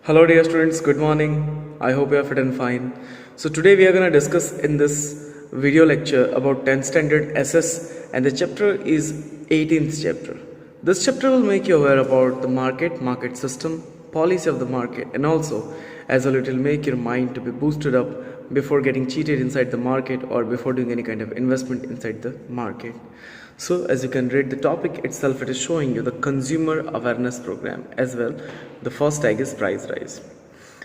Hello dear students, good morning. I hope you are fit and fine. So today we are going to discuss in this video lecture about 10th standard SS and the chapter is 18th chapter. This chapter will make you aware about the market system, policy of the market, and also as well it will make your mind to be boosted up before getting cheated inside the market or before doing any kind of investment inside the market. So as you can read the topic itself, it is showing you the consumer awareness program as well. The first tag is price rise.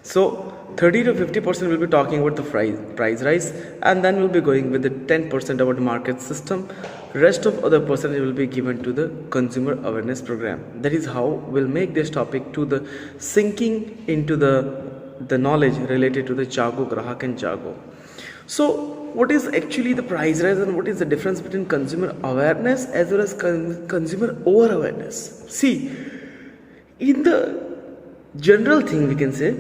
So 30 to 50% will be talking about the price rise, and then we'll be going with the 10% about the market system. Rest of other percentage will be given to the consumer awareness program. That is how we'll make this topic to the sinking into the knowledge related to the Jago, Grahak and Jago. So what is actually the price rise and what is the difference between consumer awareness as well as consumer over awareness? See, in the general thing we can say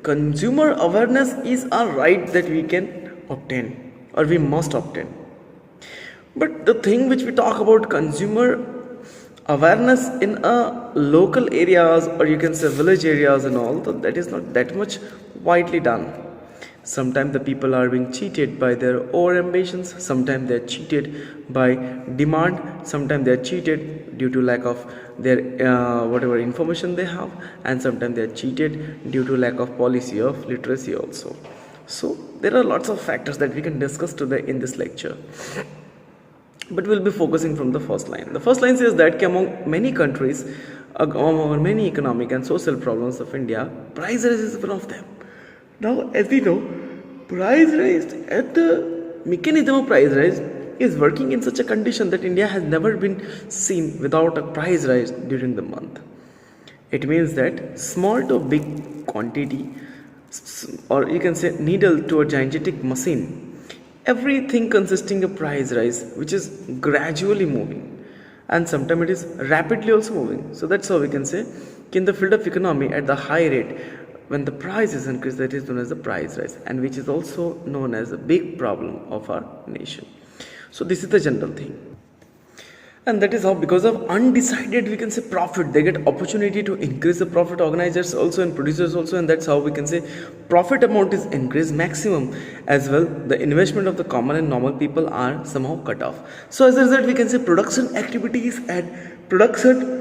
consumer awareness is a right that we can obtain or we must obtain. But the thing which we talk about consumer awareness in a local areas or you can say village areas and all, that is not that much widely done. Sometimes the people are being cheated by their over ambitions, sometimes they are cheated by demand, sometimes they are cheated due to lack of their whatever information they have, and sometimes they are cheated due to lack of policy of literacy also. So there are lots of factors that we can discuss today in this lecture, but we'll be focusing from the first line. The first line says that among many countries, among many economic and social problems of India, price rise is one of them. Now, as we know, price rise at the mechanism of price rise is working in such a condition that India has never been seen without a price rise during the month. It means that small to big quantity, or you can say needle to a gigantic machine, everything consisting of price rise, which is gradually moving, and sometimes it is rapidly also moving. So that's how we can say in the field of economy at the high rate. When the price is increased, that is known as the price rise, and which is also known as a big problem of our nation. So this is the general thing, and that is how, because of undecided we can say profit, they get opportunity to increase the profit, organizers also and producers also, and that's how we can say profit amount is increased maximum as well. The investment of the common and normal people are somehow cut off. So as a result, we can say production activities and production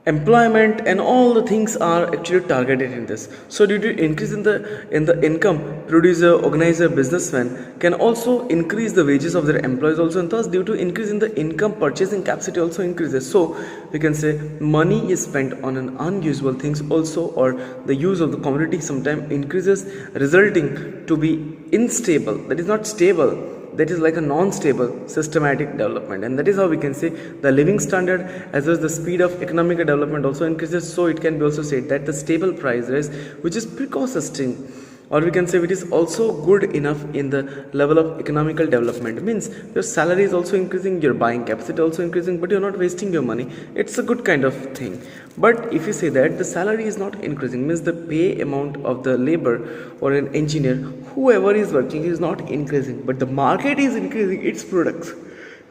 employment and all the things are actually targeted in this. So due to increase in the income, producer, organizer, businessman can also increase the wages of their employees also, and thus due to increase in the income, purchasing capacity also increases. So we can say money is spent on an unusual things also, or the use of the commodity sometimes increases, resulting to be unstable, that is not stable, that is like a non-stable systematic development. And that is how we can say the living standard as well as the speed of economic development also increases. So it can be also said that the stable price rise, which is pre-consisting, or we can say it is also good enough in the level of economical development, means your salary is also increasing, your buying capacity also increasing, but you're not wasting your money. It's a good kind of thing. But if you say that the salary is not increasing, means the pay amount of the labor or an engineer, whoever is working, is not increasing, but the market is increasing its products.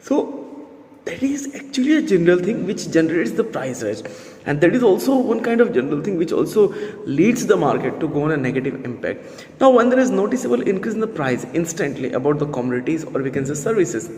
So that is actually a general thing which generates the price rise, and that is also one kind of general thing which also leads the market to go on a negative impact. Now when there is noticeable increase in the price instantly about the commodities or we can say services,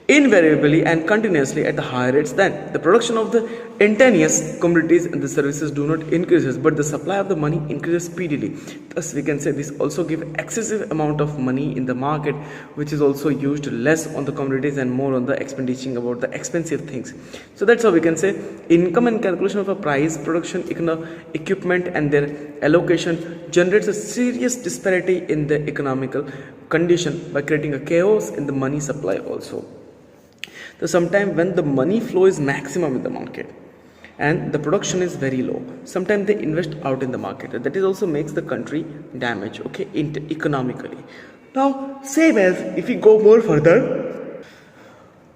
invariably and continuously at the higher rates, then the production of the instantaneous commodities and the services do not increases, but the supply of the money increases speedily. Thus we can say this also give excessive amount of money in the market, which is also used less on the commodities and more on the expenditure about the expensive things. So that's how we can say income and calculation of a price, production, equipment and their allocation generates a serious disparity in the economical condition by creating a chaos in the money supply also. So sometimes when the money flow is maximum in the market and the production is very low, sometimes they invest out in the market. That is also makes the country damage, okay, economically. Now same as if we go more further,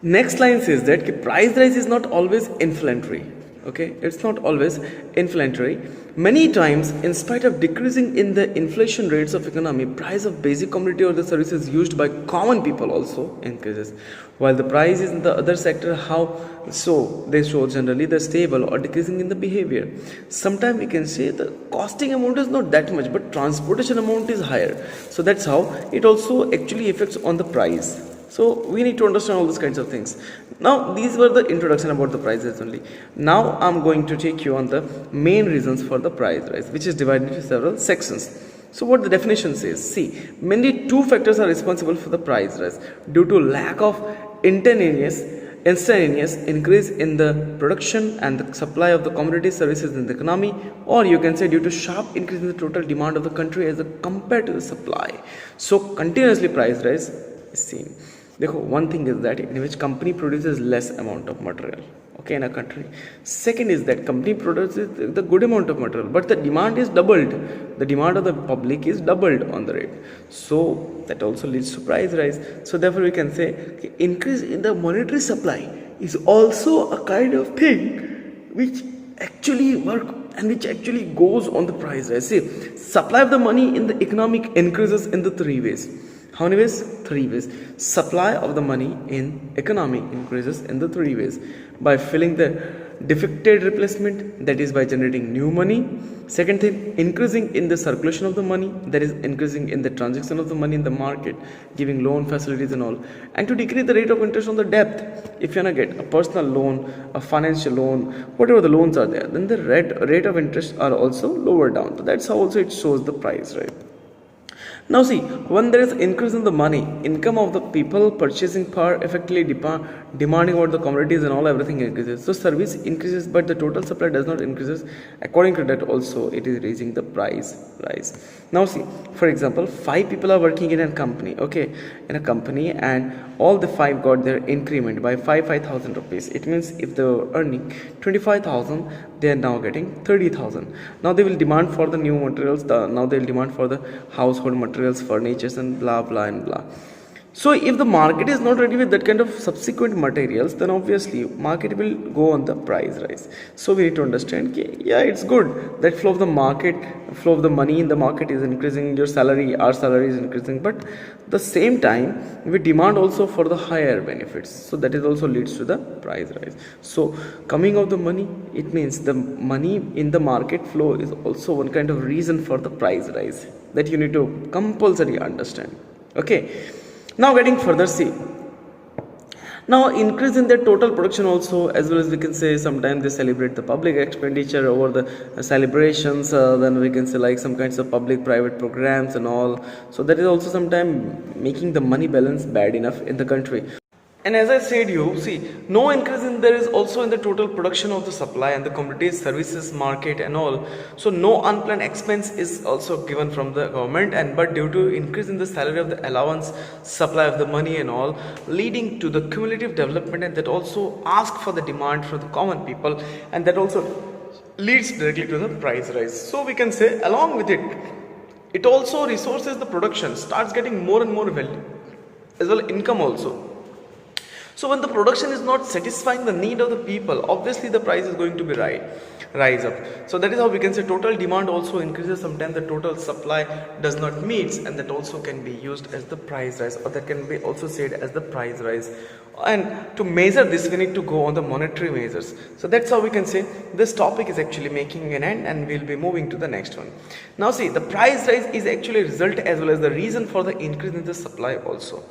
next line says that price rise is not always inflationary. Okay, it's not always inflationary. Many times, in spite of decreasing in the inflation rates of economy, price of basic commodity or the services used by common people also increases. While the price is in the other sector, how so they show generally the stable or decreasing in the behavior. Sometimes we can say the costing amount is not that much, but transportation amount is higher. So that's how it also actually affects on the price. So we need to understand all these kinds of things. Now these were the introduction about the prices only. Now I'm going to take you on the main reasons for the price rise, which is divided into several sections. So what the definition says, see, mainly two factors are responsible for the price rise due to lack of instantaneous increase in the production and the supply of the commodity services in the economy, or you can say due to sharp increase in the total demand of the country as compared to the supply. So continuously price rise is seen. देखो one thing is that in which company produces less amount of material, okay, in a country. Second is that company produces the good amount of material, but the demand is doubled. The demand of the public is doubled on the rate. So that also leads to price rise. So therefore we can say increase in the monetary supply is also a kind of thing which actually work and which actually goes on the price rise. See, supply of the money in the economic increases in the three ways. How many ways? Three ways. Supply of the money in economy increases in the three ways. By filling the defected replacement, that is by generating new money. Second thing, increasing in the circulation of the money, that is increasing in the transaction of the money in the market, giving loan facilities and all. And to decrease the rate of interest on the debt. If you wanna get a personal loan, a financial loan, whatever the loans are there, then the rate of interest are also lower down. So that's how also it shows the price, right? Now see, when there is increase in the money, income of the people purchasing power effectively demanding about the commodities and all, everything increases. So service increases, but the total supply does not increases. According to that also, it is raising the price rise. Now see, for example, 5 people are working in a company, okay, in a company, and all the 5 got their increment by 5,000 rupees. It means if they were earning 25,000, they are now getting 30,000. Now they will demand for the new materials. Now they will demand for the household materials, furnitures, and blah blah and blah. So if the market is not ready with that kind of subsequent materials, then obviously market will go on the price rise. So we need to understand, yeah, it's good that flow of the market, flow of the money in the market is increasing, your salary, our salary is increasing, but the same time we demand also for the higher benefits. So that is also leads to the price rise. So coming of the money, it means the money in the market flow is also one kind of reason for the price rise that you need to compulsory understand. Okay. Now getting further, see, now increase in their total production also, as well as we can say sometimes they celebrate the public expenditure over the celebrations, then we can say like some kinds of public private programs and all. So that is also sometimes making the money balance bad enough in the country. And as I said, you see, no increase in there is also in the total production of the supply and the commodities, services, market and all. So no unplanned expense is also given from the government, and but due to increase in the salary of the allowance, supply of the money and all, leading to the cumulative development, and that also ask for the demand for the common people, and that also leads directly to the price rise. So we can say along with it, it also resources the production, starts getting more and more value, as well income also. So when the production is not satisfying the need of the people, obviously the price is going to be rise up. So that is how we can say total demand also increases. Sometimes the total supply does not meet, and that also can be used as the price rise, or that can be also said as the price rise. And to measure this, we need to go on the monetary measures. So that's how we can say this topic is actually making an end, and we'll be moving to the next one. Now see, the price rise is actually a result as well as the reason for the increase in the supply also.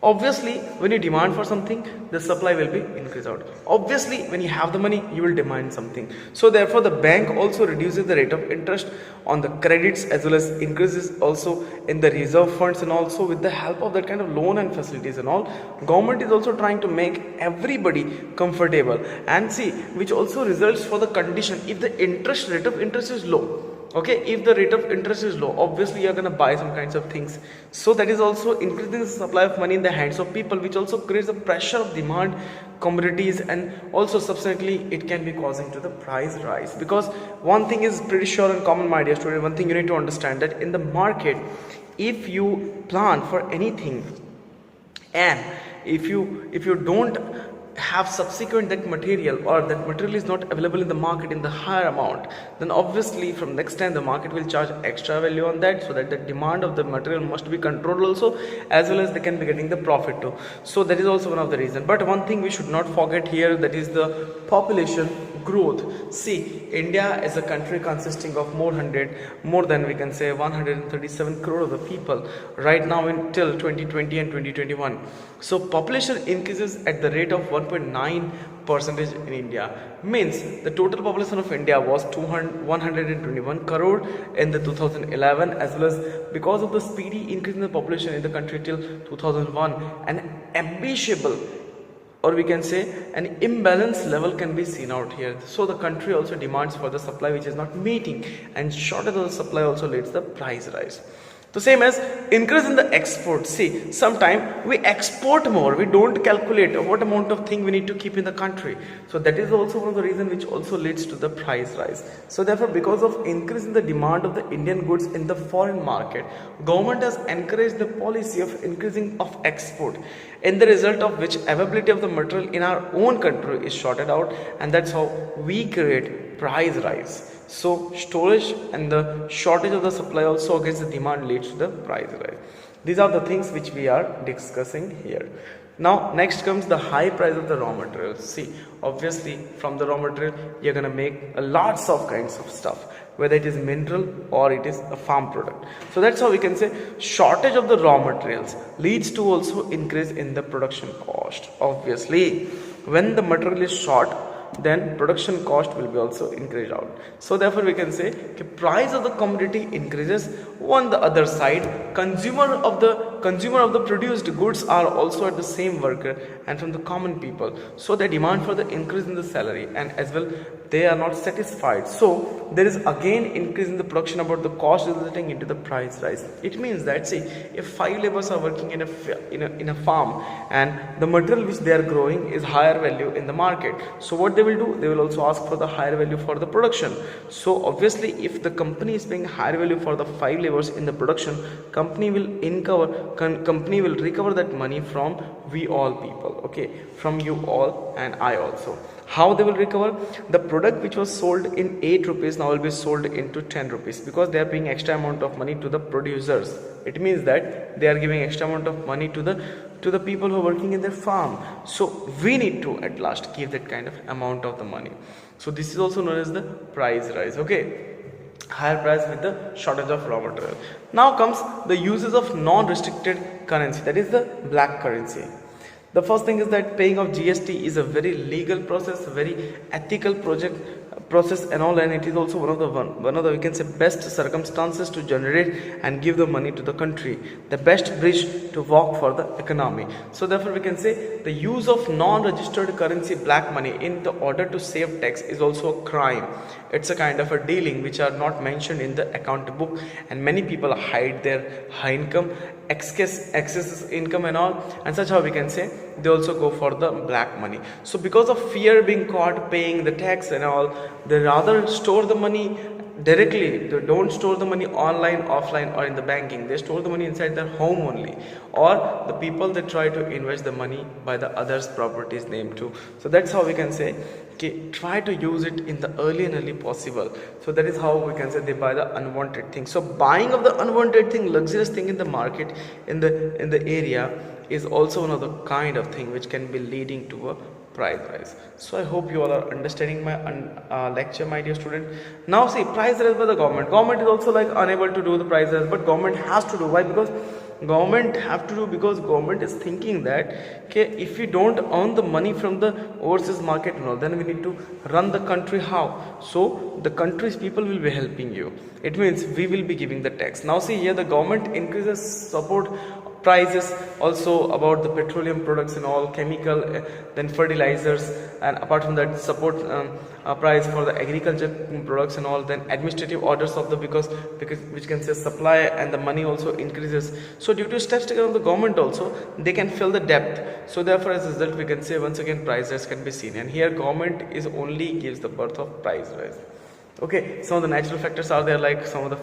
Obviously, when you demand for something, the supply will be increased out. Obviously, when you have the money, you will demand something. So therefore, the bank also reduces the rate of interest on the credits, as well as increases also in the reserve funds, and also with the help of that kind of loan and facilities and all, government is also trying to make everybody comfortable. And see, which also results for the condition, if the rate of interest is low. Okay, if the rate of interest is low, obviously you are going to buy some kinds of things. So that is also increasing the supply of money in the hands of people, which also creates a pressure of demand commodities, and also subsequently it can be causing to the price rise. Because one thing is pretty sure and common, my dear student, one thing you need to understand, that in the market, if you plan for anything, and if you don't have subsequent that material, or that material is not available in the market in the higher amount, then obviously from next time the market will charge extra value on that, so that the demand of the material must be controlled also, as well as they can be getting the profit too. So that is also one of the reason. But one thing we should not forget here, that is the population growth. See, India is a country consisting of more than we can say 137 crore of the people right now until 2020 and 2021. So population increases at the rate of 1.9 percentage in India. Means the total population of India was 121 crore in the 2011, as well as because of the speedy increase in the population in the country till 2001, an ambitiable, or we can say an imbalance level can be seen out here. So the country also demands for the supply which is not meeting, and shortage of the supply also leads the price rise. The same as increase in the export. See, sometimes we export more, we don't calculate what amount of thing we need to keep in the country. So that is also one of the reasons which also leads to the price rise. So therefore, because of increase in the demand of the Indian goods in the foreign market, government has encouraged the policy of increasing of export, in the result of which availability of the material in our own country is shorted out, and that's how we create price rise. So storage and the shortage of the supply also against the demand leads to the price rise. These are the things which we are discussing here. Now next comes the high price of the raw materials. See, obviously from the raw material you're gonna make lots of kinds of stuff, whether it is mineral or it is a farm product. So that's how we can say shortage of the raw materials leads to also increase in the production cost. Obviously when the material is short, then production cost will be also increased out. So therefore we can say the price of the commodity increases. On the other side, consumer of the produced goods are also at the same worker and from the common people, so they demand for the increase in the salary, and as well they are not satisfied. So there is again increase in the production about the cost resulting into the price rise. It means that, see, if 5 laborers are working in a farm, and the material which they are growing is higher value in the market, so what they will do, they will also ask for the higher value for the production. So obviously if the company is paying higher value for the 5 laborers in the production, company will recover that money from we all people, okay, from you all and I also. How they will recover? The product which was sold in 8 rupees now will be sold into 10 rupees, because they are paying extra amount of money to the producers. It means that they are giving extra amount of money to the people who are working in their farm. So we need to at last give that kind of amount of the money. So this is also known as the price rise, okay, higher price with the shortage of raw material. Now comes the uses of non-restricted currency, that is the black currency. The first thing is that paying of GST is a very legal process, very ethical process and all, and it is also one of the we can say best circumstances to generate and give the money to the country, the best bridge to walk for the economy. So therefore we can say the use of non-registered currency, black money, in the order to save tax is also a crime. It's a kind of a dealing which are not mentioned in the account book, and many people hide their high income, excess income and all, and such how we can say they also go for the black money. So because of fear being caught paying the tax and all, they rather store the money directly. They don't store the money online, offline, or in the banking. They store the money inside their home only, or the people that try to invest the money by the others properties name too. So that's how we can say, okay, try to use it in the early possible. So that is how we can say they buy the unwanted thing. So buying of the unwanted thing, luxurious thing in the market, in the area, is also one of the kind of thing which can be leading to a price rise. So I hope you all are understanding my lecture, my dear student. Now see, price rise by the government is also like unable to do the price rise, but government has to do. Why? Because government have to do, because government is thinking that, okay, if we don't earn the money from the overseas market and all, then we need to run the country how? So the country's people will be helping you. It means we will be giving the tax. Now see here, the government increases support prices also about the petroleum products and all, chemical, then fertilizers, and apart from that support price for the agriculture products and all, then administrative orders of the because which can say supply, and the money also increases. So due to steps taken of the government also, they can fill the depth. So therefore as a result we can say once again price rise can be seen, and here government is only gives the birth of price rise. Okay, some of the natural factors are there, like some of the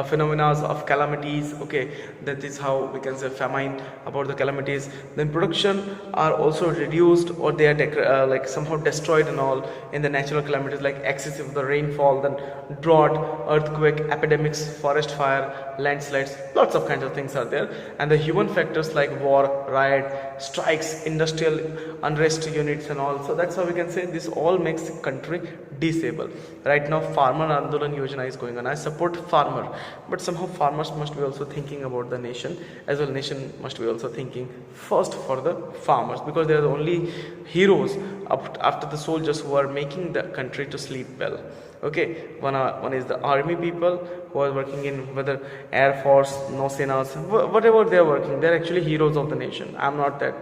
phenomena of calamities. Okay, that is how we can say famine, about the calamities. Then production are also reduced, or they are like somehow destroyed and all in the natural calamities, like excessive the rainfall, then drought, earthquake, epidemics, forest fire, landslides. Lots of kinds of things are there. And the human factors like war, riot, strikes, industrial unrest units and all. So that's how we can say this all makes the country disable. Right now farmer Andolan Yojana is going on. I support farmer, but somehow farmers must be also thinking about the nation as well. Nation must be also thinking first for the farmers, because they are the only heroes after the soldiers who are making the country to sleep well. Okay, one is the army people who are working in whether air force, nausenas, whatever they are working, they are actually heroes of the nation. I'm not that.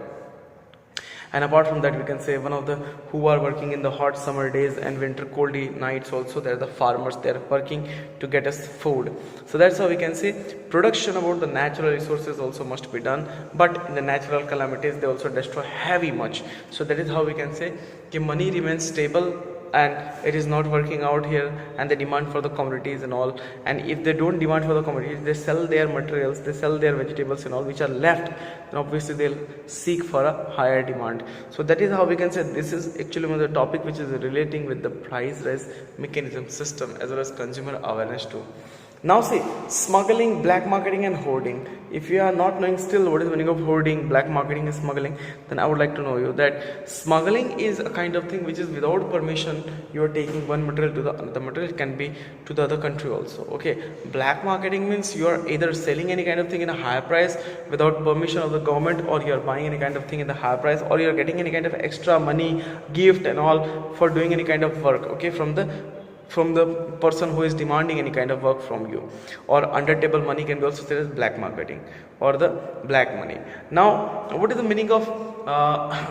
And apart from that, we can say one of the who are working in the hot summer days and winter coldy nights also, they're the farmers. They're working to get us food. So that's how we can say production about the natural resources also must be done, but in the natural calamities they also destroy heavy much. So that is how we can say money remains stable and it is not working out here, and the demand for the commodities and all. And if they don't demand for the commodities, they sell their materials, they sell their vegetables and all which are left, then obviously they'll seek for a higher demand. So that is how we can say this is actually one of the topic which is relating with the price rise mechanism system as well as consumer awareness too. Now see, smuggling, black marketing and hoarding. If you are not knowing still what is the meaning of hoarding, black marketing and smuggling, then I would like to know you that smuggling is a kind of thing which is without permission. You are taking one material to the another material, can be to the other country also. Okay, black marketing means you are either selling any kind of thing in a higher price without permission of the government, or you are buying any kind of thing in the higher price, or you are getting any kind of extra money, gift and all for doing any kind of work, okay, from the person who is demanding any kind of work from you. Or under table money can be also said as black marketing or the black money. Now what is the meaning of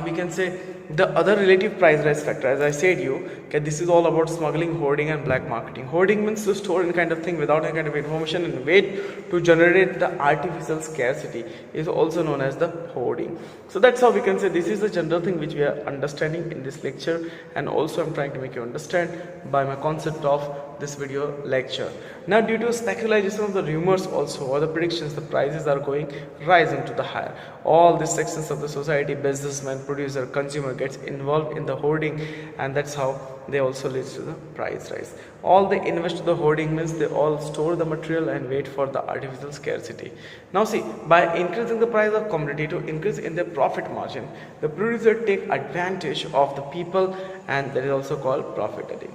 we can say the other relative price rise factor? As I said you, okay, this is all about smuggling, hoarding and black marketing. Hoarding means to store any kind of thing without any kind of information and wait to generate the artificial scarcity, is also known as the hoarding. So that's how we can say this is the general thing which we are understanding in this lecture, and also I'm trying to make you understand by my concept of this video lecture. Now due to speculation of the rumors also or the predictions, the prices are going rising to the higher. All these sections of the society, businessman, producer, consumer gets involved in the hoarding, and that's how they also leads to the price rise. All they invest to the hoarding means they all store the material and wait for the artificial scarcity. Now see, by increasing the price of commodity to increase in their profit margin, the producer take advantage of the people, and that is also called profiteering.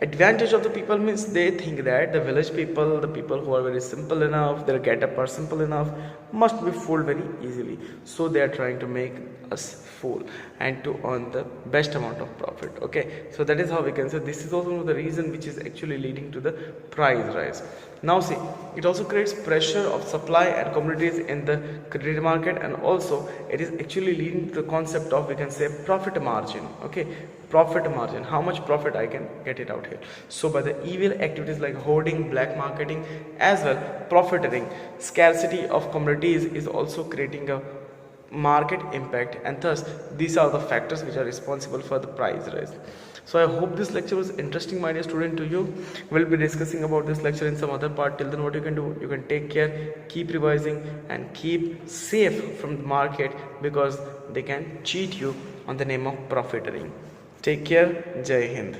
Advantage of the people means they think that the village people, the people who are very simple enough, their get-up are simple enough, must be fooled very easily. So they are trying to make us fool and to earn the best amount of profit. Okay, so that is how we can say this is also one of the reason which is actually leading to the price rise. Now see, it also creates pressure of supply and commodities in the credit market, and also it is actually leading to the concept of, we can say, profit margin. Okay, profit margin, how much profit I can get it out here. So by the evil activities like hoarding, black marketing as well profiteering, scarcity of commodities is also creating a market impact, and thus these are the factors which are responsible for the price rise. So I hope this lecture was interesting, my dear student, to you. We'll be discussing about this lecture in some other part. Till then, what you can do, you can take care, keep revising and keep safe from the market, because they can cheat you on the name of profiteering. Take care. Jai Hind.